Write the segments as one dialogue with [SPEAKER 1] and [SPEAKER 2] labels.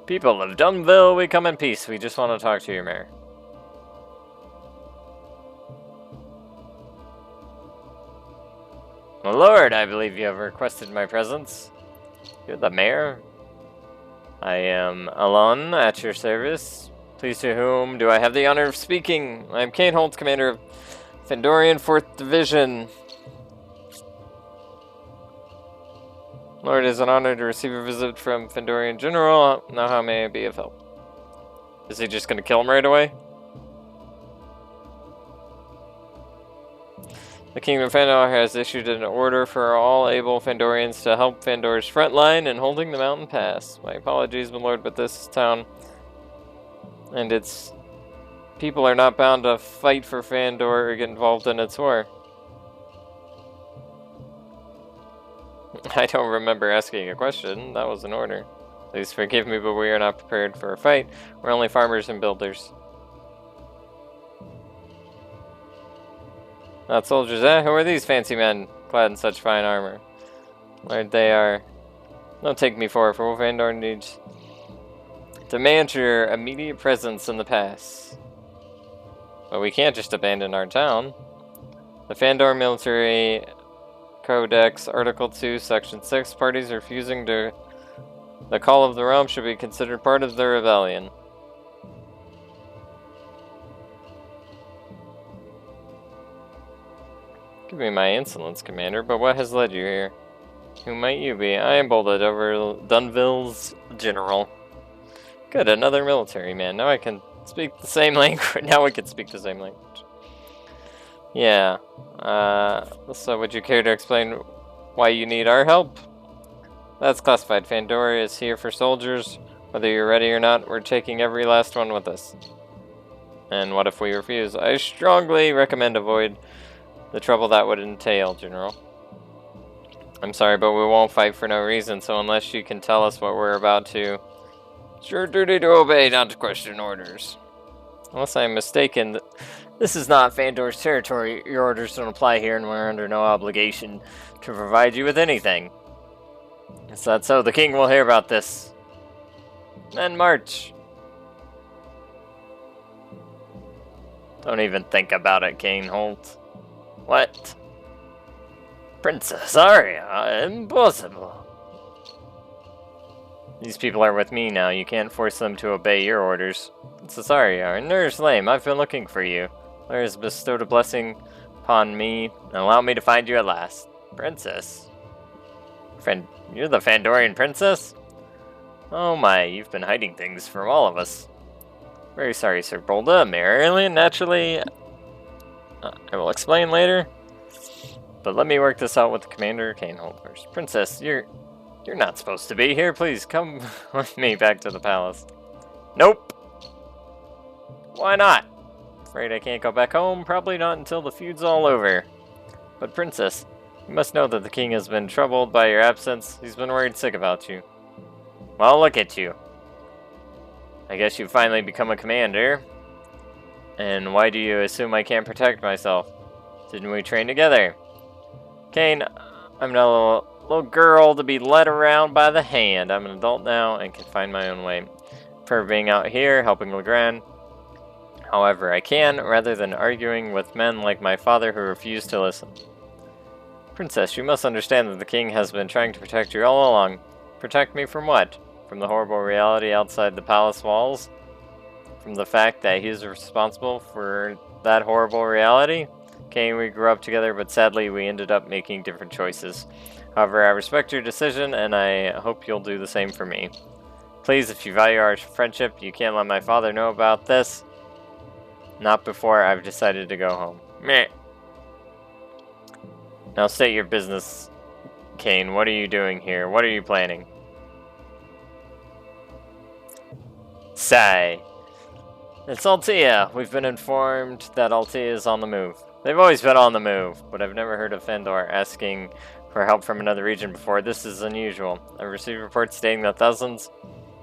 [SPEAKER 1] People of Dunville, we come in peace. We just want to talk to your mayor. My lord, I believe you have requested my presence. You're the mayor? I am Alon, at your service. Please, to whom do I have the honor of speaking? I am Kane Holt, commander of Fandorian 4th Division. Lord, it is an honor to receive a visit from Fandorian General. Now how may I be of help? Is he just going to kill him right away? The Kingdom of Fandor has issued an order for all able Fandorians to help Fandor's front line in holding the mountain pass. My apologies, my lord, but this town and its people are not bound to fight for Fandor or get involved in its war. I don't remember asking a question. That was an order. Please forgive me, but we are not prepared for a fight. We're only farmers and builders. Not soldiers, eh? Who are these fancy men, clad in such fine armor? Lord, they are... Don't take me for a fool. Fandor needs... Demand your immediate presence in the pass. But we can't just abandon our town. The Fandor Military Codex, Article 2, Section 6, parties refusing to... The call of the realm should be considered part of the rebellion. Give me my insolence, Commander, but what has led you here? Who might you be? I am Bolded over Dunville's general. Good, another military man. Now I can speak the same language. Now we can speak the same language. Yeah. So would you care to explain why you need our help? That's classified. Fandor is here for soldiers. Whether you're ready or not, we're taking every last one with us. And what if we refuse? I strongly recommend avoid the trouble that would entail, General. I'm sorry, but we won't fight for no reason, so unless you can tell us what we're about to... It's your duty to obey, not to question orders. Unless I'm mistaken, this is not Fandor's territory. Your orders don't apply here, and we're under no obligation to provide you with anything. Is that so? The king will hear about this. Men march. Don't even think about it, Kane Holt. What? Princess Aria? Impossible. These people are with me now. You can't force them to obey your orders. Princess Aria, Nurse Lame, I've been looking for you. There has bestowed a blessing upon me and allowed me to find you at last. Princess? You're the Fandorian princess? Oh my, you've been hiding things from all of us. Very sorry, Sir Bolda. Mayor Alien, naturally... I will explain later. But let me work this out with the Commander Kane Holt first. Princess, you're not supposed to be here. Please come with me back to the palace. Nope. Why not? Afraid I can't go back home. Probably not until the feud's all over. But Princess, you must know that the king has been troubled by your absence. He's been worried sick about you. Well, look at you. I guess you've finally become a commander. And why do you assume I can't protect myself? Didn't we train together? Kane, I'm not a little girl to be led around by the hand. I'm an adult now and can find my own way. For being out here, helping Legrand. However, I can, rather than arguing with men like my father who refuse to listen. Princess, you must understand that the king has been trying to protect you all along. Protect me from what? From the horrible reality outside the palace walls? From the fact that he is responsible for that horrible reality? Kane, we grew up together, but sadly we ended up making different choices. However, I respect your decision, and I hope you'll do the same for me. Please, if you value our friendship, you can't let my father know about this. Not before I've decided to go home. Meh. Now state your business, Kane. What are you doing here? What are you planning? Sigh. It's Altea. We've been informed that Altea is on the move. They've always been on the move, but I've never heard of Fandor asking for help from another region before. This is unusual. I've received reports stating that thousands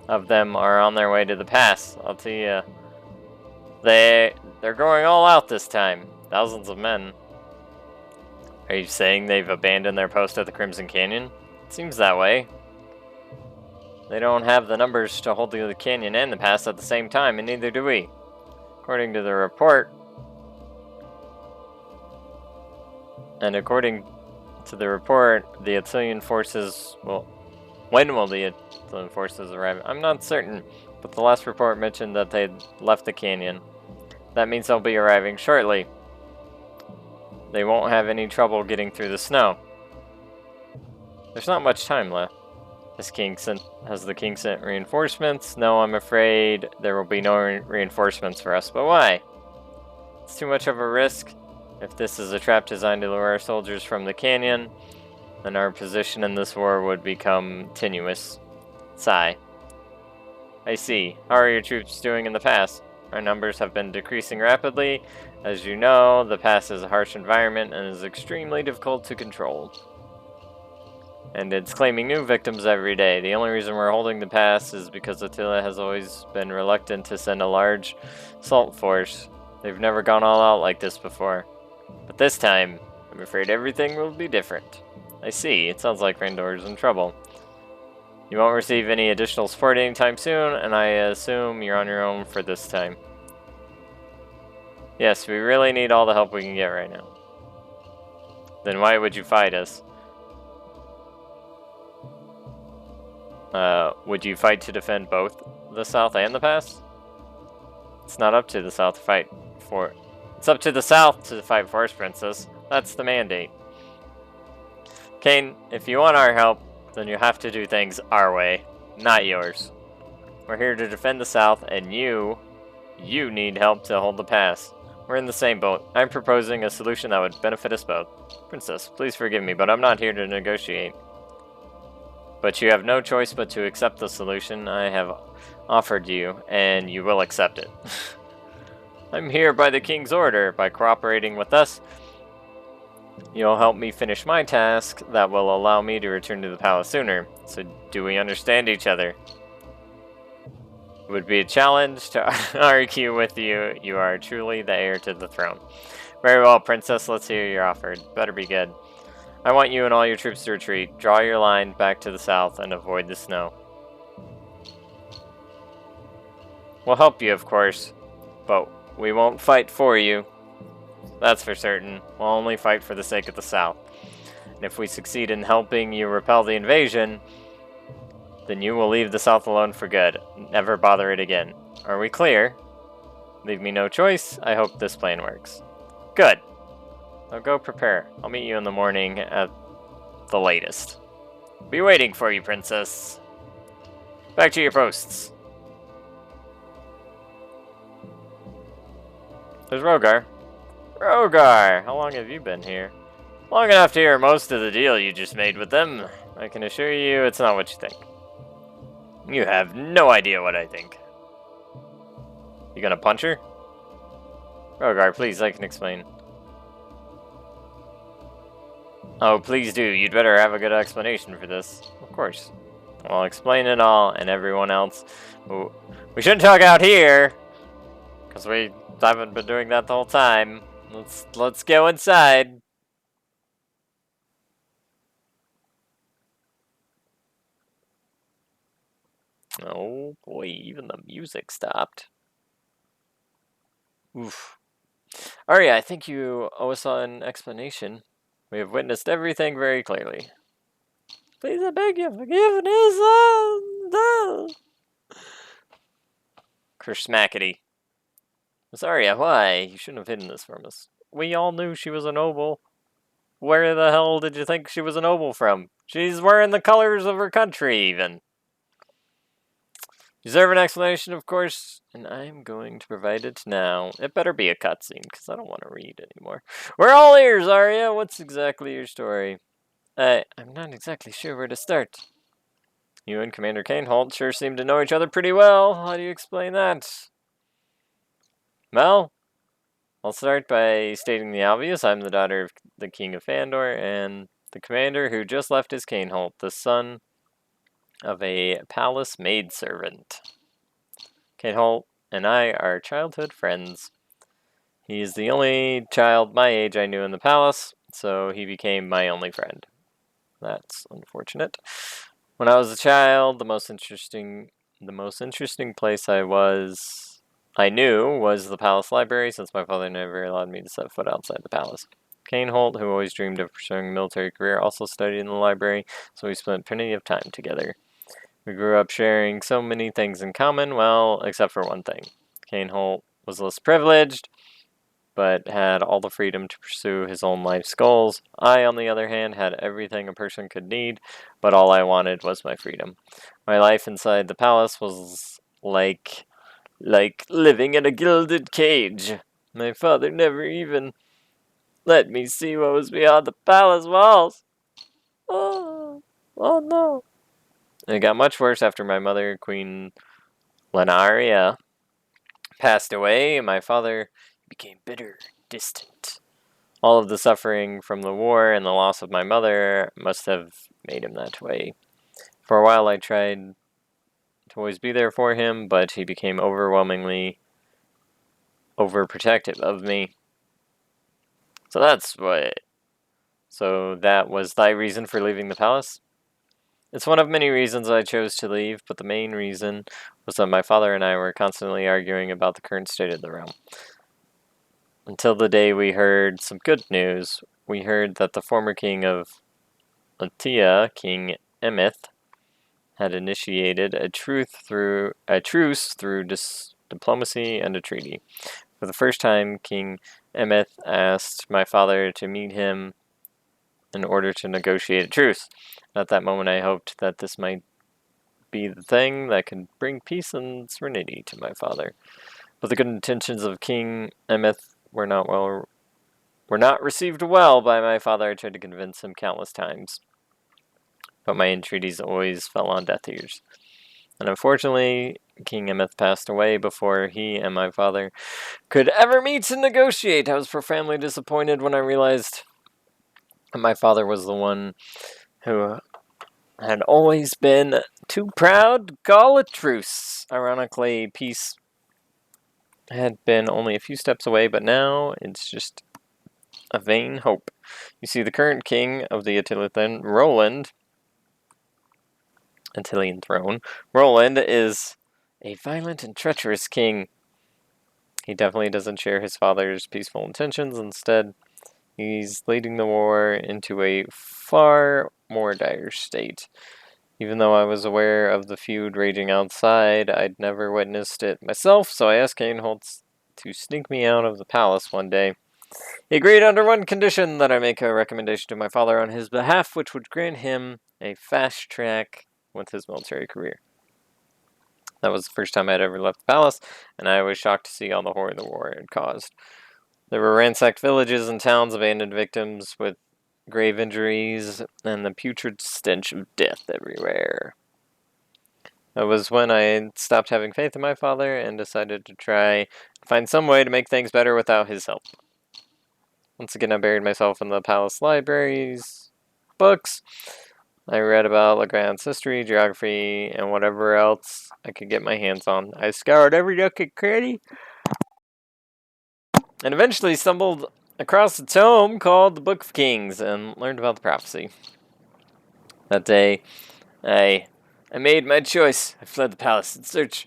[SPEAKER 1] of them are on their way to the pass. Altea. They're going all out this time. Thousands of men. Are you saying they've abandoned their post at the Crimson Canyon? It seems that way. They don't have the numbers to hold the canyon and the pass at the same time, and neither do we. According to the report, the Atilian forces will... When will the Atilian forces arrive? I'm not certain, but the last report mentioned that they'd left the canyon. That means they'll be arriving shortly. They won't have any trouble getting through the snow. There's not much time left. Has the king sent reinforcements? No, I'm afraid there will be no reinforcements for us. But why? It's too much of a risk. If this is a trap designed to lure our soldiers from the canyon, then our position in this war would become tenuous. Sigh. I see. How are your troops doing in the pass? Our numbers have been decreasing rapidly. As you know, the pass is a harsh environment and is extremely difficult to control. And it's claiming new victims every day. The only reason we're holding the pass is because Attila has always been reluctant to send a large assault force. They've never gone all out like this before. But this time, I'm afraid everything will be different. I see. It sounds like Randor is in trouble. You won't receive any additional support anytime soon, and I assume you're on your own for this time. Yes, we really need all the help we can get right now. Then why would you fight us? Would you fight to defend both the South and the pass? It's not up to the South to fight for... It's up to the South to fight for us, Princess. That's the mandate. Kane, if you want our help, then you have to do things our way, not yours. We're here to defend the South, and you need help to hold the pass. We're in the same boat. I'm proposing a solution that would benefit us both. Princess, please forgive me, but I'm not here to negotiate. But you have no choice but to accept the solution I have offered you, and you will accept it. I'm here by the king's order. By cooperating with us, you'll help me finish my task that will allow me to return to the palace sooner. So do we understand each other? It would be a challenge to argue with you. You are truly the heir to the throne. Very well, Princess, let's hear your offer. It better be good. I want you and all your troops to retreat. Draw your line back to the south and avoid the snow. We'll help you, of course, but we won't fight for you. That's for certain. We'll only fight for the sake of the South. And if we succeed in helping you repel the invasion, then you will leave the South alone for good. Never bother it again. Are we clear? Leave me no choice. I hope this plan works. Good. Now go prepare. I'll meet you in the morning at the latest. Be waiting for you, Princess. Back to your posts. There's Rogar. Rogar, how long have you been here? Long enough to hear most of the deal you just made with them. I can assure you it's not what you think. You have no idea what I think. You gonna punch her? Rogar, please, I can explain. Oh, please do. You'd better have a good explanation for this. Of course. I'll explain it all, and everyone else. Ooh. We shouldn't talk out here, because we haven't been doing that the whole time. Let's go inside. Oh boy, even the music stopped. Oof. Aria, I think you owe us an explanation. We have witnessed everything very clearly. Please, I beg you, forgiveness. Kershmackety. Miss Aria, why? You shouldn't have hidden this from us. We all knew she was a noble. Where the hell did you think she was a noble from? She's wearing the colors of her country, even. You deserve an explanation, of course, and I'm going to provide it now. It better be a cutscene, because I don't want to read anymore. We're all ears, Aria. What's exactly your story? I'm not exactly sure where to start. You and Commander Cainholt sure seem to know each other pretty well. How do you explain that? Well, I'll start by stating the obvious. I'm the daughter of the King of Fandor and the commander who just left his Cainholt, the son of a palace maidservant. Cainholt and I are childhood friends. He's the only child my age I knew in the palace, so he became my only friend. That's unfortunate. When I was a child, the most interesting place I knew was the palace library, since my father never allowed me to set foot outside the palace. Kane Holt, who always dreamed of pursuing a military career, also studied in the library, so we spent plenty of time together. We grew up sharing so many things in common, well, except for one thing. Kane Holt was less privileged, but had all the freedom to pursue his own life's goals. I, on the other hand, had everything a person could need, but all I wanted was my freedom. My life inside the palace was like living in a gilded cage. My father never even let me see what was beyond the palace walls. Oh, oh no. It got much worse after my mother, Queen Aria, passed away, and my father became bitter, distant. All of the suffering from the war and the loss of my mother must have made him that way. For a while I tried to always be there for him, but he became overwhelmingly overprotective of me. So that was thy reason for leaving the palace? It's one of many reasons I chose to leave, but the main reason was that my father and I were constantly arguing about the current state of the realm. Until the day we heard some good news. We heard that the former king of Atia, King Emeth, had initiated a truce through diplomacy and a treaty. For the first time, King Emeth asked my father to meet him in order to negotiate a truce. At that moment, I hoped that this might be the thing that could bring peace and serenity to my father. But the good intentions of King Emeth were not received well by my father. I tried to convince him countless times, but my entreaties always fell on deaf ears. And unfortunately, King Emeth passed away before he and my father could ever meet to negotiate. I was profoundly disappointed when I realized that my father was the one who had always been too proud to call a truce. Ironically, peace had been only a few steps away, but now it's just a vain hope. You see, the current king of the Attilian throne, Roland, is a violent and treacherous king. He definitely doesn't share his father's peaceful intentions. Instead, he's leading the war into a far more dire state. Even though I was aware of the feud raging outside, I'd never witnessed it myself, so I asked Kainholtz to sneak me out of the palace one day. He agreed under one condition, that I make a recommendation to my father on his behalf, which would grant him a fast track with his military career. That was the first time I'd ever left the palace, and I was shocked to see all the horror the war had caused. There were ransacked villages and towns, abandoned victims with grave injuries, and the putrid stench of death everywhere. That was when I stopped having faith in my father and decided to try and find some way to make things better without his help. Once again, I buried myself in the palace library's books. I read about Legrand's history, geography, and whatever else I could get my hands on. I scoured every nook and cranny, and eventually stumbled across a tome called the Book of Kings and learned about the prophecy. That day, I made my choice. I fled the palace in search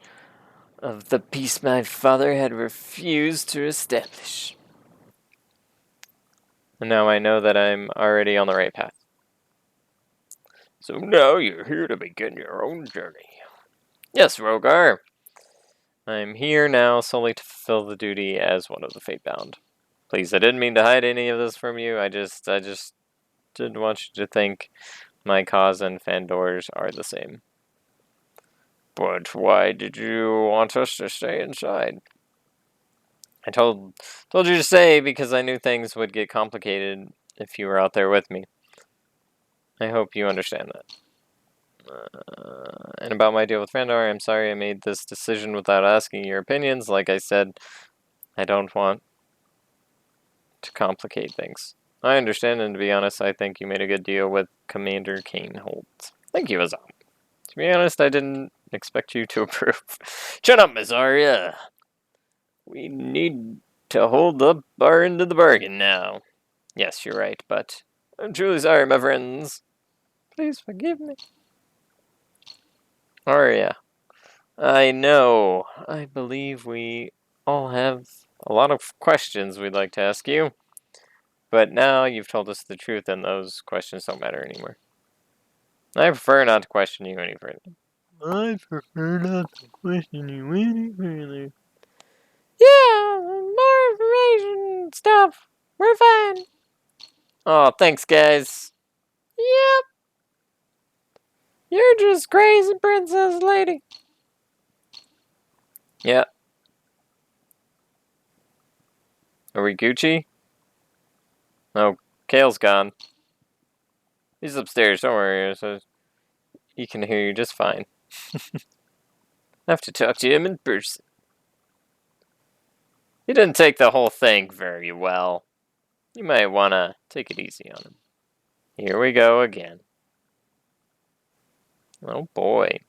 [SPEAKER 1] of the peace my father had refused to establish. And now I know that I'm already on the right path. So now you're here to begin your own journey. Yes, Rogar. I'm here now solely to fulfill the duty as one of the Fatebound. Please, I didn't mean to hide any of this from you. I just didn't want you to think my cause and Fandor's are the same. But why did you want us to stay inside? I told you to stay because I knew things would get complicated if you were out there with me. I hope you understand that. And about my deal with Fandor, I'm sorry I made this decision without asking your opinions. Like I said, I don't want to complicate things. I understand, and to be honest, I think you made a good deal with Commander Kainholt. Thank you, Azam. To be honest, I didn't expect you to approve. Shut up, Miss Aria. We need to hold up our end of the bargain now. Yes, you're right, but I'm truly sorry, my friends. Please forgive me. Aria, I know. I believe we all have a lot of questions we'd like to ask you. But now you've told us the truth and those questions don't matter anymore. I prefer not to question you any further. I prefer not to question you any further. Yeah, more information and stuff. We're fine. Oh, thanks, guys. Yep, you're just crazy, princess lady. Yeah. Are we Gucci? Oh, Kale's gone. He's upstairs, don't worry, so he can hear you just fine. I have to talk to him in person. He didn't take the whole thing very well. You might want to take it easy on him. Here we go again. Oh boy.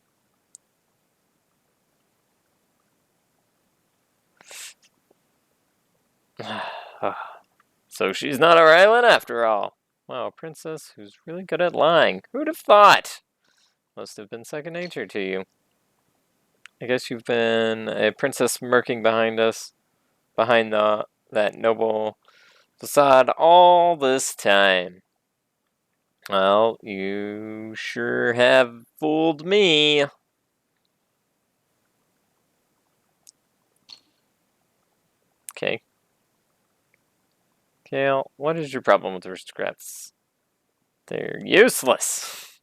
[SPEAKER 1] So she's not a Rylan after all. Wow, a princess who's really good at lying. Who'd have thought? Must have been second nature to you. I guess you've been a princess smirking behind us, behind that noble facade all this time. Well, you sure have fooled me. Okay. Kale, what is your problem with aristocrats? They're useless.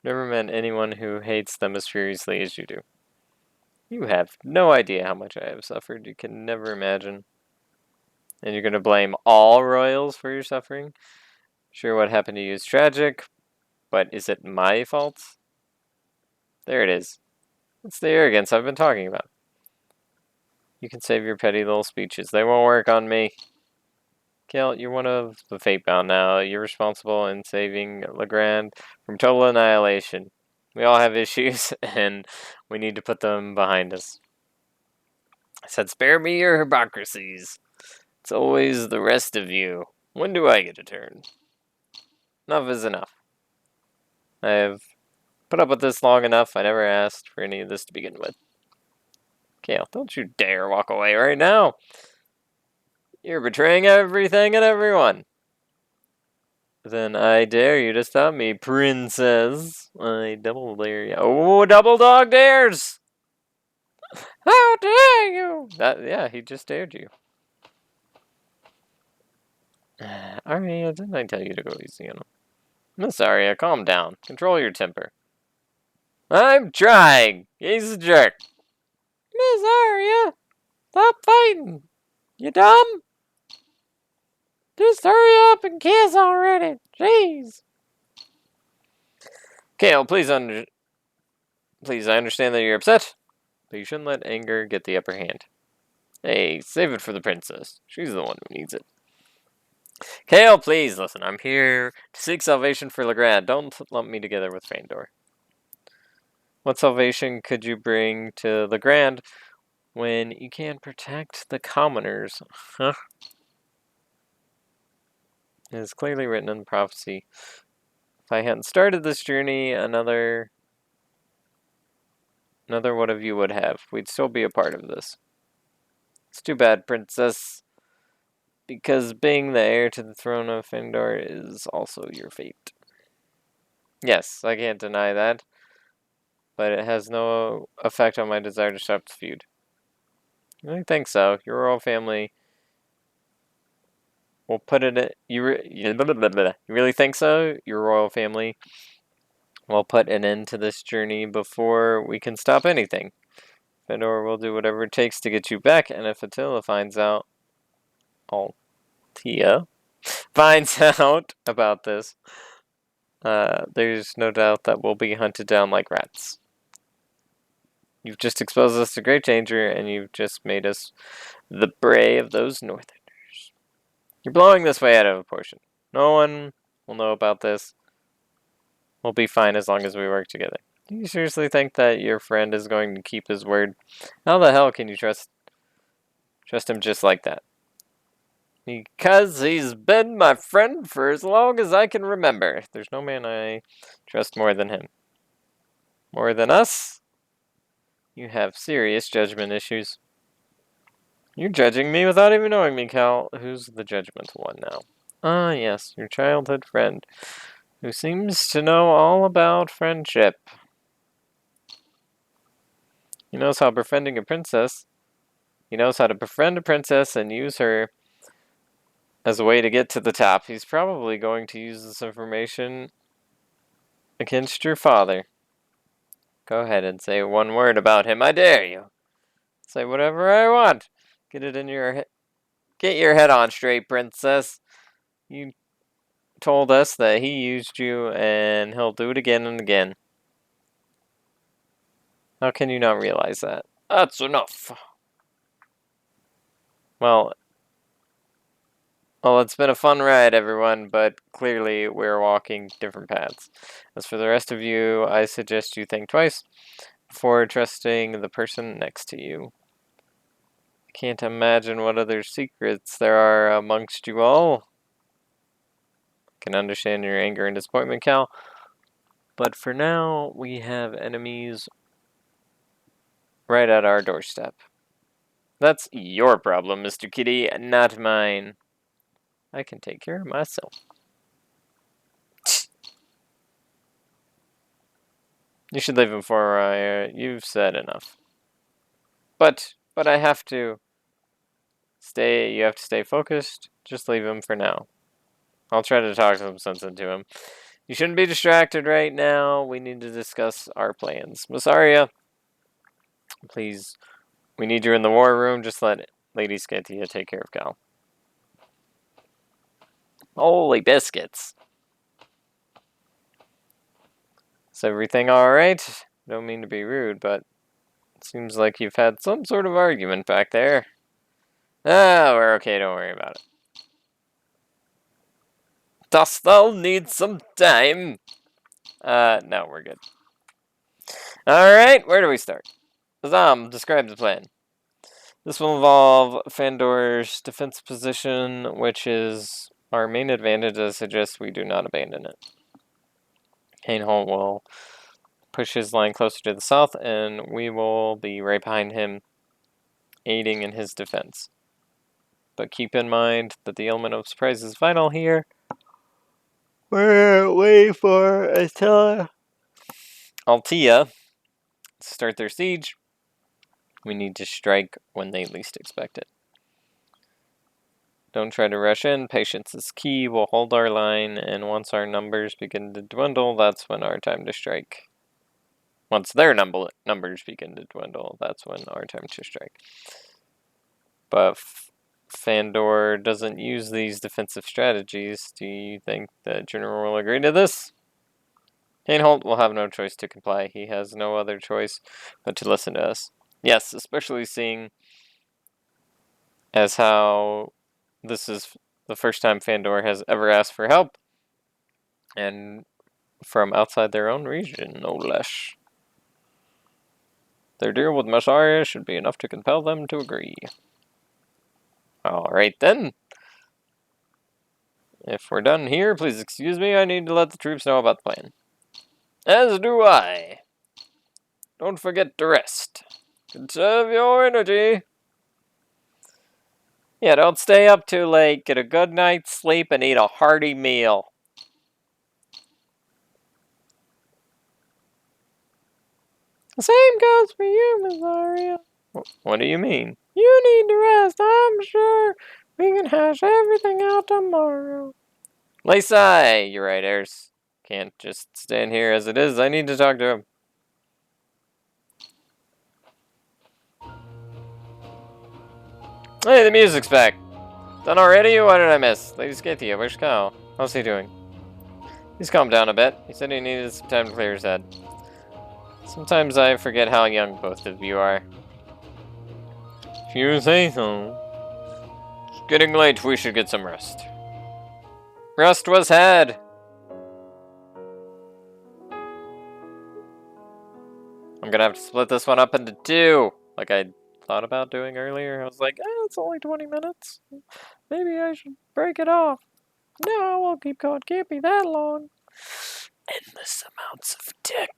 [SPEAKER 1] Never met anyone who hates them as furiously as you do. You have no idea how much I have suffered. You can never imagine. And you're going to blame all royals for your suffering? Sure, what happened to you is tragic, but is it my fault? There it is. It's the arrogance I've been talking about. You can save your petty little speeches. They won't work on me. Kale, you're one of the Fatebound now. You're responsible in saving Legrand from total annihilation. We all have issues, and we need to put them behind us. I said, spare me your hypocrisies. It's always the rest of you. When do I get a turn? Enough is enough. I have put up with this long enough. I never asked for any of this to begin with. Kale, don't you dare walk away right now. You're betraying everything and everyone. Then I dare you to stop me, princess. I double dare you. Oh, double dog dares! How dare you! Yeah, he just dared you. Aria, didn't I tell you to go easy on him? Miss Aria, calm down. Control your temper. I'm trying! He's a jerk. Miss Aria, stop fighting. You dumb? Just hurry up and kiss already. Jeez. Kale, please, I understand that you're upset, but you shouldn't let anger get the upper hand. Hey, save it for the princess. She's the one who needs it. Kale, please listen. I'm here to seek salvation for Legrand. Don't lump me together with Fandor. What salvation could you bring to Legrand when you can't protect the commoners? Huh? It is clearly written in prophecy. If I hadn't started this journey, another one of you would have. We'd still be a part of this. It's too bad, princess. Because being the heir to the throne of Fandor is also your fate. Yes, I can't deny that. But it has no effect on my desire to stop the feud. You really think so? Your royal family will put it in... You really think so? Your royal family will put an end to this journey before we can stop anything. Fandor will do whatever it takes to get you back, and if Attila finds out... Tia finds out about this, there's no doubt that we'll be hunted down like rats. You've just exposed us to great danger, and you've just made us the prey of those northerners. You're blowing this way out of proportion. No one will know about this. We'll be fine as long as we work together. Do you seriously think that your friend is going to keep his word? How the hell can you trust him just like that? Because he's been my friend for as long as I can remember. There's no man I trust more than him. More than us? You have serious judgment issues. You're judging me without even knowing me, Cal. Who's the judgmental one now? Ah, yes, your childhood friend, who seems to know all about friendship. He knows how befriending a princess. He knows how to befriend a princess and use her as a way to get to the top. He's probably going to use this information against your father. Go ahead and say one word about him. I dare you. Say whatever I want. Get it in your head. Get your head on straight, princess. You told us that he used you, and he'll do it again and again. How can you not realize that? That's enough. Well, it's been a fun ride, everyone, but clearly we're walking different paths. As for the rest of you, I suggest you think twice before trusting the person next to you. I can't imagine what other secrets there are amongst you all. I can understand your anger and disappointment, Cal, but for now, we have enemies right at our doorstep. That's your problem, Mr. Kitty, not mine. I can take care of myself. You should leave him for Aria. You've said enough. But I have to stay. You have to stay focused. Just leave him for now. I'll try to talk some sense into him. You shouldn't be distracted right now. We need to discuss our plans. Miss Aria, please. We need you in the war room. Just let Lady Scantia take care of Cal. Holy biscuits. Is everything alright? Don't mean to be rude, but it seems like you've had some sort of argument back there. Ah, we're okay, don't worry about it. Dost thou need some time? No, we're good. Alright, where do we start? Azam, describe the plan. This will involve Fandor's defense position, which is our main advantage. I suggest we do not abandon it. Hainholt will push his line closer to the south, and we will be right behind him, aiding in his defense. But keep in mind that the element of surprise is vital here. We're waiting for Attila Altea to start their siege. We need to strike when they least expect it. Don't try to rush in. Patience is key. We'll hold our line, and once our numbers begin to dwindle, that's when our time to strike. Once their numbers begin to dwindle, that's when our time to strike. But Fandor doesn't use these defensive strategies. Do you think the General will agree to this? Hainholt will have no choice to comply. He has no other choice but to listen to us. Yes, especially seeing as how this is the first time Fandor has ever asked for help, and from outside their own region, no less. Their deal with Miss Aria should be enough to compel them to agree. Alright then. If we're done here, please excuse me. I need to let the troops know about the plan. As do I. Don't forget to rest. Conserve your energy. Yeah, don't stay up too late. Get a good night's sleep and eat a hearty meal. The same goes for you, Miss Aria. What do you mean? You need to rest. I'm sure we can hash everything out tomorrow. Lacey, you're right, Airs. Can't just stand here as it is. I need to talk to him. Hey, the music's back. Done already? What did I miss? Lady Scathia, where's Kyle? How's he doing? He's calmed down a bit. He said he needed some time to clear his head. Sometimes I forget how young both of you are. If you say so. It's getting late. We should get some rest. Rest was had. I'm gonna have to split this one up into two, like I thought about doing earlier. I was like, it's only 20 minutes. Maybe I should break it off. No, I won't keep going. Can't be that long. Endless amounts of text.